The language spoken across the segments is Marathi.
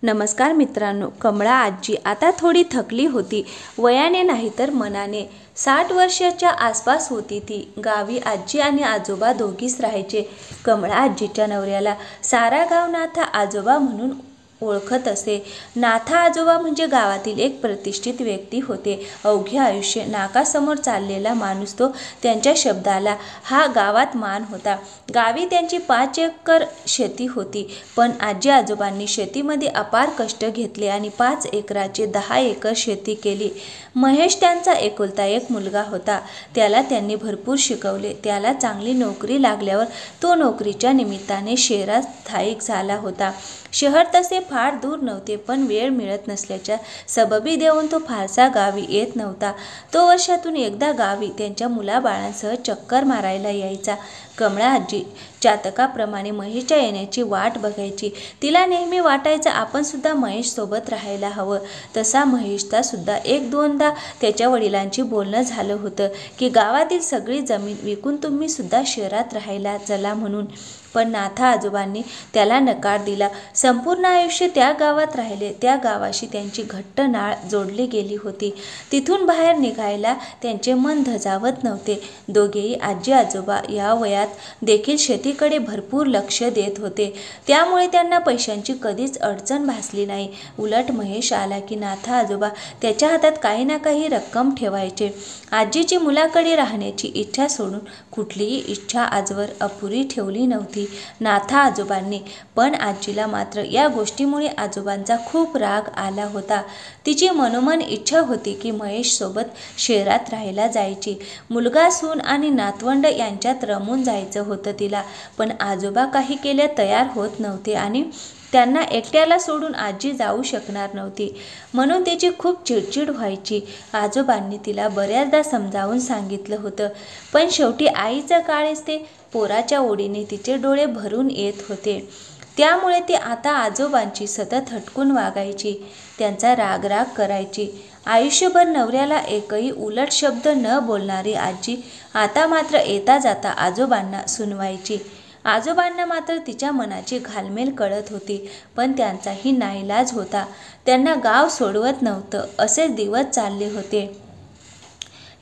नमस्कार मित्रांनो, कमळा आजी आता थोडी थकली होती. वयाने नाही तर मनाने. 60 वर्षाच्या आसपास होती ती. गावी आजी आणि आजोबा दोघीच राहायचे. कमळा आजीच्या नवऱ्याला सारा गाव नाथा आजोबा म्हणून ओळखत असे. नाथा आजोबा म्हणजे गावातील एक प्रतिष्ठित व्यक्ती होते. अवघे आयुष्य नाकासमोर चाललेला माणूस तो. त्यांच्या शब्दाला हा गावात मान होता. गावी त्यांची 5 एकर शेती होती, पण आजी आजोबांनी शेतीमध्ये अपार कष्ट घेतले आणि 5 एकराची 10 एकर शेती केली. महेश त्यांचा एकुलता एक मुलगा होता. त्याला त्यांनी भरपूर शिकवले. त्याला चांगली नोकरी लागल्यावर तो नोकरीच्या निमित्ताने शहरात स्थायिक झाला होता. शहर तसे फार दूर नव्हते, पण वेळ मिळत नसल्याच्या सबबी देऊन तो फारसा गावी येत नव्हता. तो वर्षातून एकदा गावी त्यांच्या मुलाबाळांसह चक्कर मारायला यायचा. कमळा आजी चातकाप्रमाणे महेशच्या येण्याची वाट बघायची. तिला नेहमी वाटायचं आपण सुद्धा महेश सोबत राहायला हवं. तसा महेशचा सुद्धा 1-2दा त्याच्या वडिलांची बोलणं झालं होतं की गावातील सगळी जमीन विकून तुम्ही सुद्धा शहरात राहायला चला म्हणून. पण नाथा आजोबांनी त्याला नकार दिला. संपूर्ण आयुष्य त्या गावात राहिले. त्या गावाशी त्यांची घट्ट नाळ जोडली गेली होती. तिथून बाहेर निघायला त्यांचे मन धजावत नव्हते. दोघेही आजी आजोबा या वयात देखील शेतीकडे भरपूर लक्ष देत होते. त्यामुळे त्यांना पैशांची कधीच अडचण भासली नाही. उलट महेश आला की नाथा आजोबा त्याच्या हातात काही ना काही रक्कम ठेवायचे. आजीची मुलाकडे राहण्याची इच्छा सोडून कुठलीही इच्छा आजवर अपुरी ठेवली नव्हती नाथा आजोबांनी. पण आजीला मात्र या गोष्टीमुळे आजोबांचा खूप राग आला होता. तिची मनोमन इच्छा होती की महेश सोबत शहरात राहायला जायची. मुलगा, सून आणि नातवंड यांच्यात रमून जायचं होतं तिला. पण आजोबा काही केल्या तयार होत नव्हते आणि त्यांना एकट्याला सोडून आजी जाऊ शकणार नव्हती. म्हणून तिची खूप चिडचिड व्हायची. आजोबांनी तिला बऱ्याचदा समजावून सांगितलं होतं, पण शेवटी आईचं काळीज ते. पोराच्या ओढीने तिचे डोळे भरून येत होते. त्यामुळे ती आता आजोबांची सतत हटकून वागायची. त्यांचा राग करायची. आयुष्यभर नवऱ्याला एकही उलट शब्द न बोलणारी आजी आता मात्र येता जाता आजोबांना सुनवायची. आजोबांना मात्र तिच्या मनाची घालमेल कळत होती, पण त्यांचाही नाईलाज होता. त्यांना गाव सोडवत नव्हतं. असेच दिवस चालले होते.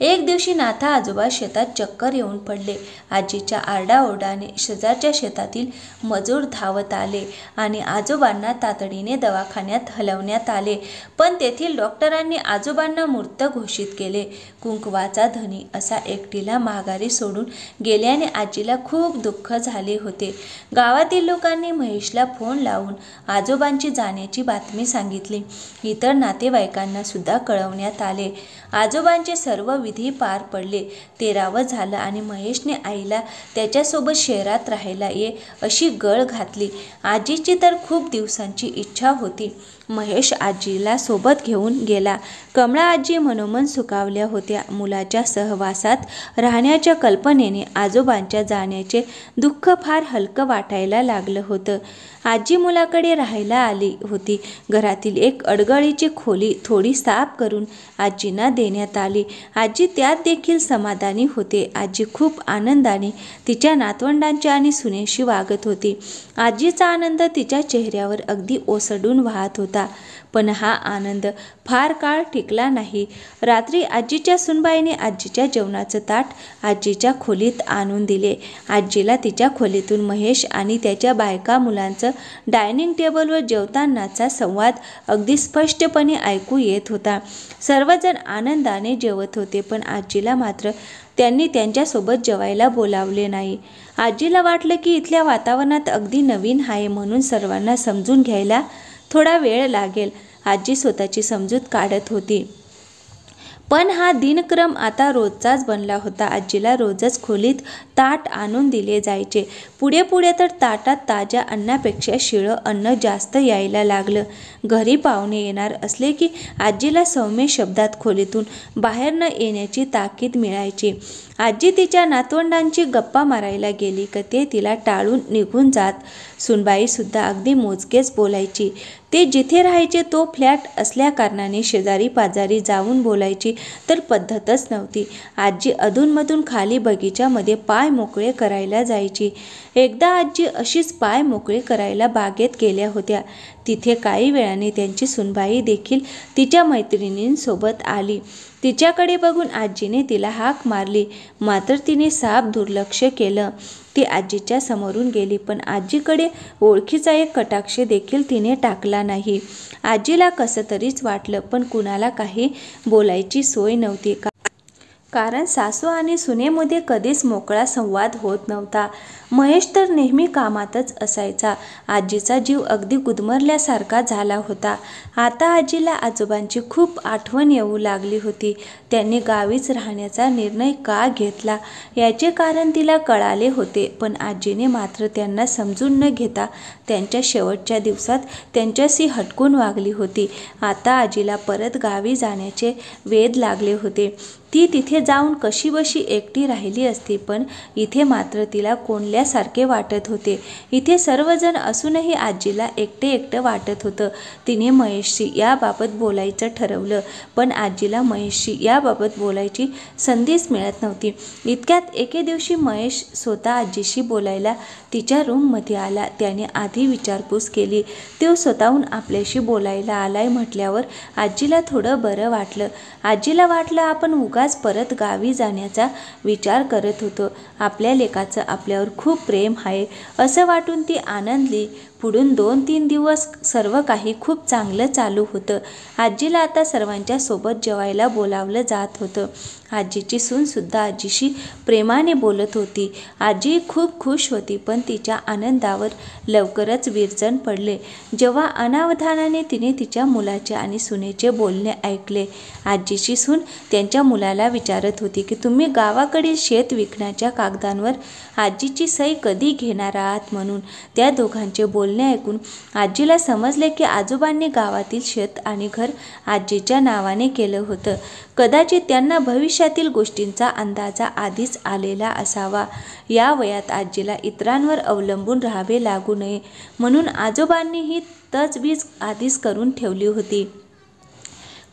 एक दिवशी नाथा आजोबा शेतात चक्कर येऊन पडले. आजीच्या आरडाओरडाने शेजारच्या शेतातील मजूर धावत आले आणि आजोबांना तातडीने दवाखान्यात हलवण्यात आले. पण तेथील डॉक्टरांनी आजोबांना मृत घोषित केले. कुंकवाचा धनी असा एकटीला माघारी सोडून गेल्याने आजीला खूप दुःख झाले होते. गावातील लोकांनी महेशला फोन लावून आजोबांची जाण्याची बातमी सांगितली. इतर नातेवाईकांना सुद्धा कळवण्यात आले. आजोबांचे सर्व विधी पार पडले. 13वं झालं आणि महेशने आईला त्याच्यासोबत शहरात राहायला ये अशी गळ घातली. आजीची तर खूप दिवसांची इच्छा होती. महेश आजीला सोबत घेऊन गेला. कमळा आजी मनोमन सुखावल्या होत्या. मुलाच्या सहवासात राहण्याच्या कल्पनेने आजोबांच्या जाण्याचे दुःख फार हलकं वाटायला लागलं होतं. आजी मुलाकडे राहायला आली होती. घरातील एक अडगळीची खोली थोडी साफ करून आजींना देण्यात आली. आजी त्यात देखील समाधानी होते. आजी खूप आनंदाने तिच्या नातवंडांच्या आणि सुनेशी वागत होती. आजीचा आनंद तिच्या चेहऱ्यावर अगदी ओसंडून वाहत होता. पण हा आनंद फार काळ टिकला नाही. रात्री आजीच्या सुनबाईने आजीच्या जेवणाचं ताट आजीच्या खोलीत आणून दिले. आजीला तिच्या खोलीतून महेश आणि त्याच्या बायका मुलांचं डायनिंग टेबलवर जेवतानाचा संवाद अगदी स्पष्टपणे ऐकू येत होता. सर्वजण आनंदाने जेवत होते, पण आजीला मात्र त्यांनी त्यांच्यासोबत जेवायला बोलावले नाही. आजीला वाटलं की इथल्या वातावरणात अगदी नवीन आहे, म्हणून सर्वांना समजून घ्यायला थोडा वेळ लागेल. आजी स्वतःची समजूत काढत होती. पण हा दिनक्रम आता रोजचाच बनला होता. आजीला रोजच खोलीत ताट आणून दिले जायचे. पुढे तर ताटात ताज्या अन्नापेक्षा शिळं अन्न जास्त यायला लागलं. घरी पाहुणे येणार असले की आजीला सौम्य शब्दात खोलीतून बाहेर न येण्याची ताकीद मिळायची. आजी तिच्या नातवंडांची गप्पा मारायला गेली की ते तिला टाळून निघून जात. सुनबाईसुद्धा अगदी मोजकेच बोलायची. ते जिथे राहायचे तो फ्लॅट असल्याकारणाने शेजारी पाजारी जाऊन बोलायची तर पद्धतच नव्हती. आजी अधूनमधून खाली बगीच्यामध्ये पाय मोकळे करायला जायची. एकदा आजी अशीच पाय मोकळे करायला बागेत गेल्या होत्या. तिथे काही वेळाने त्यांची सुनबाई देखील तिच्या मैत्रिणींसोबत आली. तिच्याकडे बघून आजीने तिला हाक मारली, मात्र तिने साफ दुर्लक्ष केलं. ती आजीच्या समोरून गेली, पण आजीकडे ओळखीचा एक कटाक्ष देखील तिने टाकला नाही. आजीला कसं तरीच वाटलं, पण कुणाला काही बोलायची सोय नव्हती. कारण सासू आणि सुनेमध्ये कधीच मोकळा संवाद होत नव्हता. महेश तर नेहमी कामातच असायचा. आजीचा जीव अगदी गुदमरल्यासारखा झाला होता. आता आजीला आजोबांची खूप आठवण येऊ लागली होती. त्यांनी गावीच राहण्याचा निर्णय का घेतला याचे कारण तिला कळाले होते, पण आजीने मात्र त्यांना समजून न घेता त्यांच्या शेवटच्या दिवसात त्यांच्याशी हटकून वागली होती. आता आजीला परत गावी जाण्याचे वेध लागले होते. ती तिथे जाऊन कशीबशी एकटी राहिली असती, पण इथे मात्र तिला कोंडल्यासारखे वाटत होते. इथे सर्वजण असूनही आजीला एकटं वाटत होतं. तिने महेशशी याबाबत बोलायचं ठरवलं, पण आजीला महेशशी याबाबत बोलायची संधीच मिळत नव्हती. इतक्यात एके दिवशी महेश स्वतः आजीशी बोलायला तिच्या रूममध्ये आला. त्याने आधी विचारपूस केली. तो स्वतःहून आपल्याशी बोलायला आलाय म्हटल्यावर आजीला थोडं बरं वाटलं. आजीला वाटलं आपण उगाच परत गावी जाण्याचा विचार करत होतो. आपल्या लेकाचं आपल्यावर खूप प्रेम आहे असं वाटून ती आनंदली. पुढून 2-3 दिवस सर्व काही खूप चांगलं चालू होतं. आजीला आता सर्वांच्या सोबत जेवायला बोलावलं जात होतं. आजीची सूनसुद्धा आजीशी प्रेमाने बोलत होती. आजी खूप खुश होती, पण तिच्या आनंदावर लवकरच विरजण पडले जेव्हा अनावधानाने तिने तिच्या मुलाचे आणि सुनेचे बोलणे ऐकले. आजीची सून त्यांच्या मुलाला विचारत होती की तुम्ही गावाकडील शेत विकण्याच्या कागदांवर आजीची सही कधी घेणार आहात म्हणून. त्या दोघांचे बोलणे ऐकून आजीला समजले की आजोबांनी गावातील शेत आणि घर आजीच्या नावाने केलं होतं. कदाचित त्यांना भविष्यातील गोष्टींचा अंदाजा आधीच आलेला असावा. या वयात आजीला इतरांवर अवलंबून राहावे लागू नये म्हणून आजोबांनी ही तजवीज आधीच करून ठेवली होती.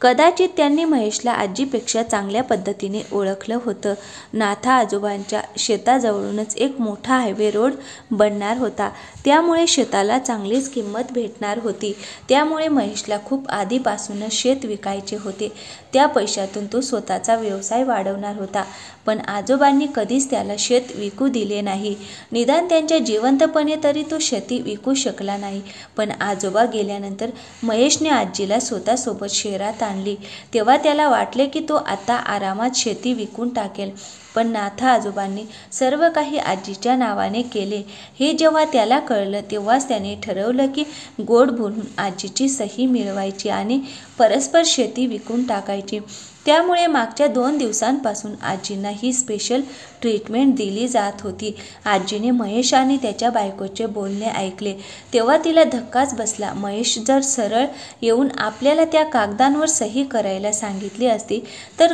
कदाचित त्यांनी महेशला आजीपेक्षा चांगल्या पद्धतीने ओळखलं होतं. नाथा आजोबांच्या शेताजवळूनच एक मोठा हायवे रोड बनणार होता, त्यामुळे शेताला चांगलीच किंमत भेटणार होती. त्यामुळे महेशला खूप आधीपासूनच शेत विकायचे होते. त्या पैशातून तो स्वतःचा व्यवसाय वाढवणार होता, पण आजोबांनी कधीच त्याला शेत विकू दिले नाही. निदान त्यांच्या जिवंतपणे तरी तो शेती विकू शकला नाही. पण आजोबा गेल्यानंतर महेशने आजीला स्वतःसोबत शहरात आणली. तेव्हा त्याला वाटले की तो आता आरामात शेती विकून टाकेल, पण नाथा आजोबांनी सर्व काही आजीच्या नावाने केले हे जेव्हा त्याला कळलं, तेव्हाच त्याने ठरवलं की गोड बोलून आजीची सही मिळवायची आणि परस्पर शेती विकून टाकायची. त्यामुळे मागच्या 2 दिवसांपासून आजींना ही स्पेशल ट्रीटमेंट दिली जात होती. आजीने महेश आणि त्याच्या बायकोचे बोलणे ऐकले तेव्हा तिला धक्काच बसला. महेश जर सरळ येऊन आपल्याला त्या कागदांवर सही करायला सांगितली असती तर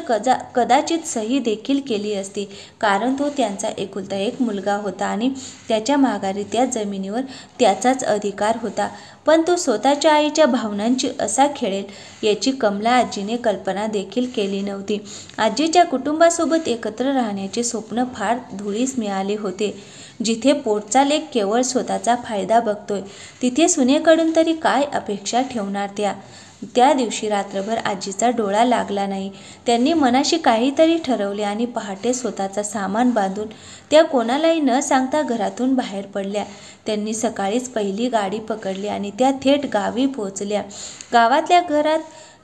कदाचित सही देखील केली असती, कारण तो त्यांचा एकुलता एक मुलगा होता आणि त्याच्या माघारी त्या जमिनीवर त्याचाच अधिकार होता. पण तो स्वतःच्या आईच्या भावनांची असा खेळेल याची कमला आजीने कल्पना देखील केली नव्हती. आजीच्या कुटुंबासोबत एकत्र राहण्याचे स्वप्न फार धुळीस मिळाले होते. जिथे पोटचा लेक केवळ स्वतःचा फायदा बघतोय, तिथे सुनेकडून तरी काय अपेक्षा ठेवणार त्या दिवशी रात्रभर आजीचा डोळा लागला नाही. त्यांनी मनाशी काहीतरी ठरवले आणि पहाटे स्वतःचा सामान बांधून त्या कोणालाही न सांगता घरातून बाहेर पडल्या. त्यांनी सकाळीच पहिली गाडी पकडली आणि त्या थेट गावी पोहोचल्या. गावातल्या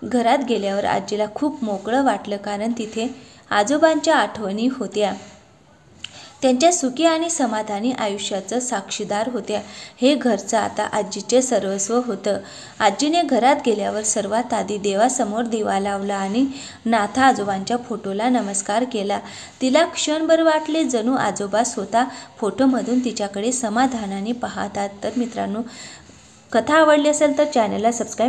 घरात गेल्यावर आजीला खूप मोकळं वाटलं, कारण तिथे आजोबांच्या आठवणी होत्या. त्यांच्या सुखी आणि समाधानी आयुष्याचं साक्षीदार होत्या. हे घरचं आता आजीचे सर्वस्व होतं. आजीने घरात गेल्यावर सर्वात आधी देवासमोर दिवा लावला आणि नाथा आजोबांच्या फोटोला नमस्कार केला. तिला क्षणभर वाटले जणू आजोबा स्वतः फोटोमधून तिच्याकडे समाधानाने पाहतात. तर मित्रांनो, कथा आवडली असेल तर चॅनलला सबस्क्राईब